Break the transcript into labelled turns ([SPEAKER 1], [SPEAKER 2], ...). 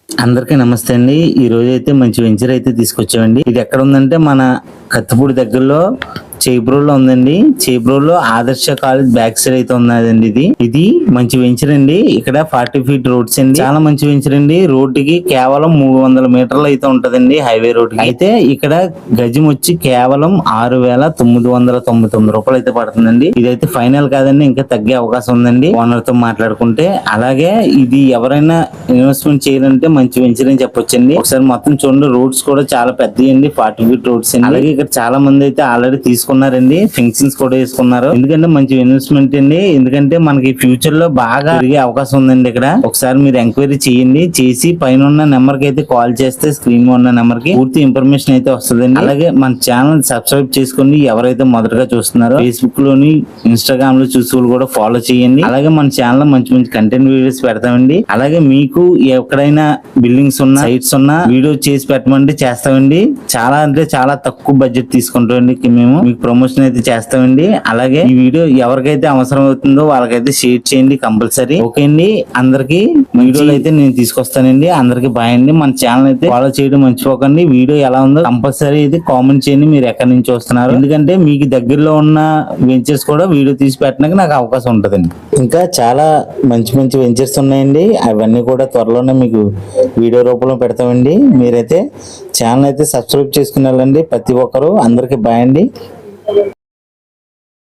[SPEAKER 1] అందరికీ నమస్తే అండి. ఈ రోజు అయితే మంచి వెంచర్ అయితే తీసుకొచ్చామండి. ఇది ఎక్కడ ఉందంటే మన కత్తిపూడి దగ్గరలో చేబ్రోల్లో ఉందండి. చేబ్రోల్లో ఆదర్శ కాలేజ్ బ్యాక్ సైడ్ అయితే ఉన్నదండి. ఇది మంచి వెంచర్ అండి. ఇక్కడ 40 ఫీట్ రోడ్స్ అండి. చాలా మంచి వెంచర్ అండి. రోడ్డుకి కేవలం 300 మీటర్లు అయితే ఉంటదండి. హైవే రోడ్ అయితే ఇక్కడ గజం వచ్చి కేవలం 6,999 రూపాయలు అయితే పడుతుందండి. ఇదైతే ఫైనల్ కాదండి, ఇంకా తగ్గే అవకాశం ఉందండి ఓనర్ తో మాట్లాడుకుంటే. అలాగే ఇది ఎవరైనా ఇన్వెస్ట్మెంట్ చేయాలంటే మంచి వెంచర్ అని చెప్పొచ్చండి. ఒకసారి మొత్తం చూడండి, రోడ్స్ కూడా చాలా పెద్దవి అండి. 40 ఫీట్ రోడ్స్ అండి. అలాగే ఇక్కడ చాలా మంది అయితే ఆల్రెడీ తీసుకున్నారండి, ఫెన్సింగ్స్ కూడా వేసుకున్నారు. ఎందుకంటే మంచి ఇన్వెస్ట్మెంట్ అండి. ఎందుకంటే మనకి ఫ్యూచర్ లో బాగా పెరిగే అవకాశం ఉందండి. ఇక్కడ ఒకసారి మీరు ఎంక్వైరీ చేయండి, చేసి పైన ఉన్న నెంబర్ కి అయితే కాల్ చేస్తే స్క్రీన్ ఉన్న నెంబర్ కి పూర్తి ఇన్ఫర్మేషన్ అయితే వస్తుందండి. అలాగే మన ఛానల్ సబ్స్క్రైబ్ చేసుకోండి. ఎవరైతే మొదటగా చూస్తున్నారో ఫేస్బుక్ లోని ఇన్స్టాగ్రామ్ లో చూసి కూడా ఫాలో చేయండి. అలాగే మన ఛానల్ లో మంచి మంచి కంటెంట్ వీడియోస్ పెడతామండి. అలాగే మీకు ఎక్కడైనా బిల్డింగ్స్ ఉన్నా సైట్స్ ఉన్నా వీడియో చేసి పెట్టమంటే చేస్తామండి. చాలా అంటే చాలా తక్కువ బడ్జెట్ తీసుకుంటామండి. మేము మీకు ప్రమోషన్ అయితే చేస్తామండి. అలాగే ఈ వీడియో ఎవరికైతే అవసరం అవుతుందో వాళ్ళకైతే షేర్ చేయండి కంపల్సరీ. ఓకే అండి, అందరికి వీడియోలు అయితే నేను తీసుకొస్తానండి. అందరికి బాయ్ అండి. మన ఛానల్ అయితే ఫాలో చేయడం మర్చిపోకండి. వీడియో ఎలా ఉందో కంపల్సరీ అయితే కామెంట్ చేయండి, మీరు ఎక్కడి నుంచి వస్తున్నారు. ఎందుకంటే మీకు దగ్గరలో ఉన్న వెంచర్స్ కూడా వీడియో తీసి పెట్టడానికి నాకు అవకాశం ఉంటుందండి. ఇంకా చాలా మంచి మంచి వెంచర్స్ ఉన్నాయండి. అవన్నీ కూడా త్వరలోనే మీకు వీడియో రూపంలో పెడతామండి. మీరైతే ఛానల్ అయితే సబ్స్క్రైబ్ చేసుకుని వెళ్ళండి ప్రతి ఒక్కరు. అందరికి బాయ్ అండి.